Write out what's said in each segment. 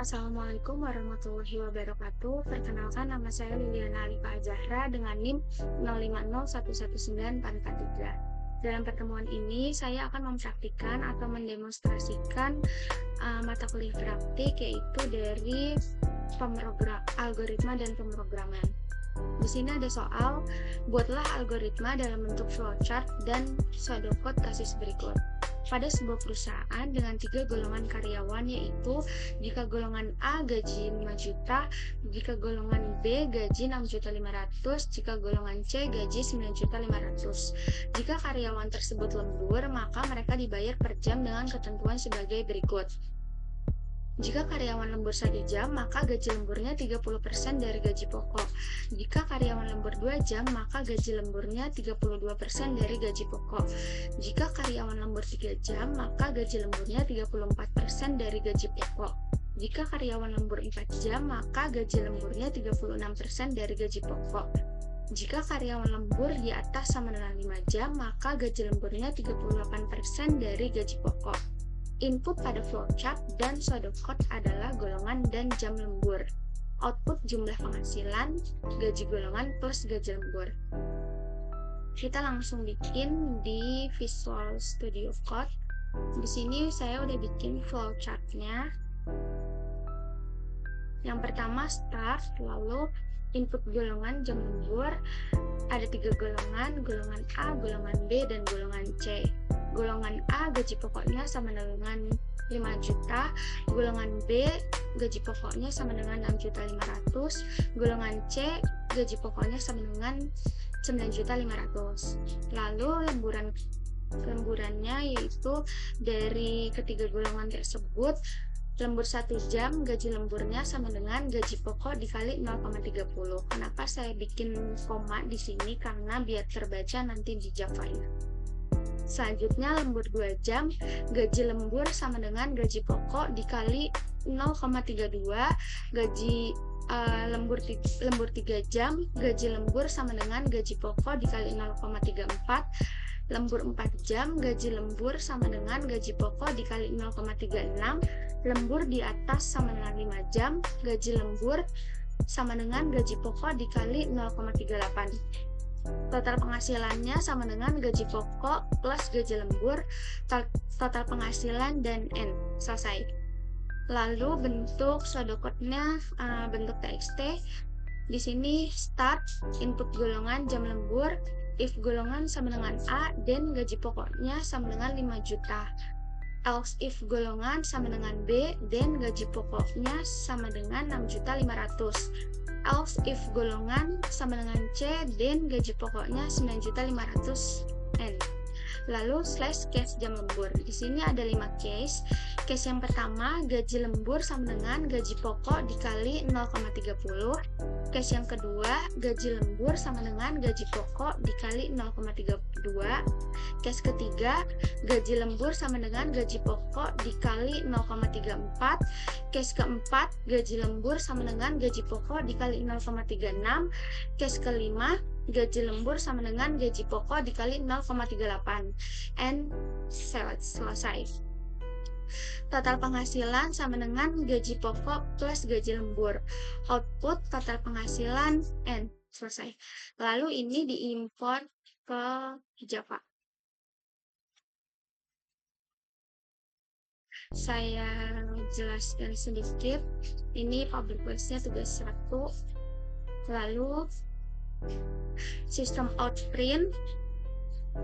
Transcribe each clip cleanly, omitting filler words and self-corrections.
Assalamualaikum warahmatullahi wabarakatuh. Perkenalkan, nama saya Liliana Alifa Zahra dengan NIM 05011943. Dalam pertemuan ini, saya akan mempraktikkan atau mendemonstrasikan mata kuliah praktik, yaitu dari algoritma dan pemrograman. Di sini ada soal, buatlah algoritma dalam bentuk flowchart dan pseudocode kasus berikut. Pada sebuah perusahaan dengan 3 golongan karyawan, yaitu jika golongan A gaji 5 juta, jika golongan B gaji 6.500.000, jika golongan C gaji 9.500.000. Jika karyawan tersebut lembur, maka mereka dibayar per jam dengan ketentuan sebagai berikut. Jika karyawan lembur 1 jam, maka gaji lemburnya 30% dari gaji pokok. Jika karyawan lembur 2 jam, maka gaji lemburnya 32% dari gaji pokok. Jika karyawan lembur 3 jam, maka gaji lemburnya 34% dari gaji pokok. Jika karyawan lembur 4 jam, maka gaji lemburnya 36% dari gaji pokok. Jika karyawan lembur di atas sama dengan 5 jam, maka gaji lemburnya 38% dari gaji pokok. Input pada flowchart dan pseudocode adalah golongan dan jam lembur. Output jumlah penghasilan, gaji golongan plus gaji lembur. Kita langsung bikin di Visual Studio Code. Di sini saya udah bikin flowchartnya. Yang pertama start, lalu input golongan jam lembur. Ada 3 golongan, golongan A, golongan B, dan golongan C. Golongan A gaji pokoknya sama dengan 5 juta, golongan B gaji pokoknya sama dengan 6.500.000, golongan C gaji pokoknya sama dengan 9.500.000. Lalu lemburannya yaitu dari ketiga golongan tersebut, lembur 1 jam gaji lemburnya sama dengan gaji pokok dikali 0,30. Kenapa saya bikin koma di sini? Karena biar terbaca nanti di Java-nya. Selanjutnya lembur 2 jam, gaji lembur sama dengan gaji pokok dikali 0,32, gaji lembur 3 jam, gaji lembur sama dengan gaji pokok dikali 0,34, lembur 4 jam, gaji lembur sama dengan gaji pokok dikali 0,36, lembur di atas sama dengan 5 jam, gaji lembur sama dengan gaji pokok dikali 0,38. Total penghasilannya sama dengan gaji pokok plus gaji lembur, total penghasilan, dan N. Selesai. Lalu bentuk pseudocode-nya bentuk txt. Di sini start, input golongan jam lembur, if golongan sama dengan A, dan gaji pokoknya sama dengan 5 juta. Else if golongan sama dengan B, dan gaji pokoknya sama dengan 6.500.000. Else if golongan sama dengan C, dan gaji pokoknya 9.500.000 N. Lalu slash case jam lembur. Di sini ada 5 case. Case yang pertama, gaji lembur sama dengan gaji pokok dikali 0,30. Case yang kedua, gaji lembur sama dengan gaji pokok dikali 0,32. Case ketiga, gaji lembur sama dengan gaji pokok dikali 0,34. Case keempat, gaji lembur sama dengan gaji pokok dikali 0,36. Case kelima, gaji lembur sama dengan gaji pokok dikali 0,38. And selesai. Total penghasilan sama dengan gaji pokok plus gaji lembur. Output total penghasilan N. Selesai. Lalu ini diimport ke Java. Saya jelaskan sedikit. Ini public voice-nya tugas 1. Lalu sistem out print,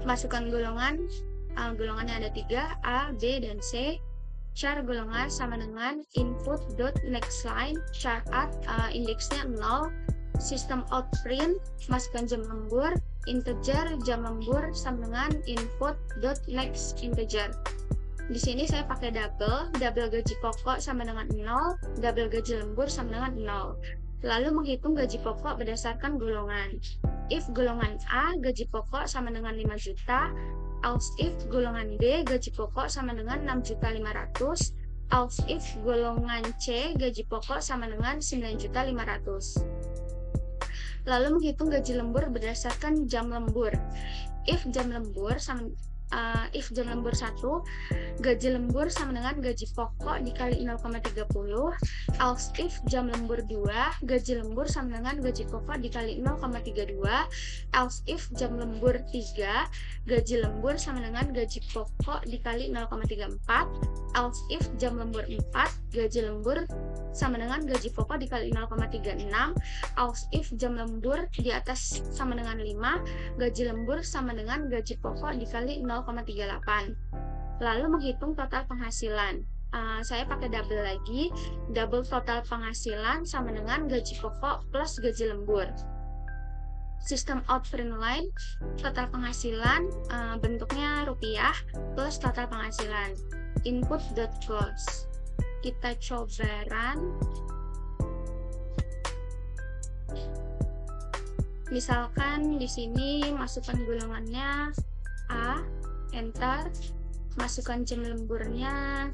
masukkan golongan. Golongannya ada 3, A, B, dan C. Char golongan sama dengan input.nextLine, char at indeksnya 0. Sistem out print, masukkan jam lembur, integer jam lembur sama dengan input.nextInteger. Di sini saya pakai double gaji pokok sama dengan 0, double gaji lembur sama dengan 0. Lalu menghitung gaji pokok berdasarkan golongan. If golongan A gaji pokok sama dengan 5 juta, else if golongan B gaji pokok sama dengan 6.500.000, else if golongan C gaji pokok sama dengan 9.500.000. Lalu menghitung gaji lembur berdasarkan jam lembur. If jam lembur sama if jam lembur 1, gaji lembur sama dengan gaji pokok dikali 0,30, else if jam lembur 2, gaji lembur sama dengan gaji pokok dikali 0,32, else if jam lembur 3, gaji lembur sama dengan gaji pokok dikali 0,34, else if jam lembur 4, gaji lembur sama dengan gaji pokok dikali 0,36, else if jam lembur di atas sama dengan 5, gaji lembur sama dengan gaji pokok dikali 0,38. Lalu menghitung total penghasilan. Saya pakai double lagi. Double total penghasilan sama dengan gaji pokok plus gaji lembur. Sistem out print line, total penghasilan bentuknya rupiah plus total penghasilan. Input dot cost. Kita coba run. Misalkan di sini masukkan golongannya A, enter, masukkan jam lemburnya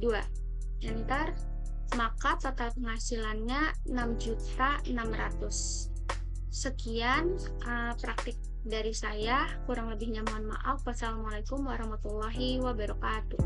2, enter, maka total penghasilannya 6.600.000. Sekian praktik dari saya, kurang lebihnya mohon maaf. Wassalamualaikum warahmatullahi wabarakatuh.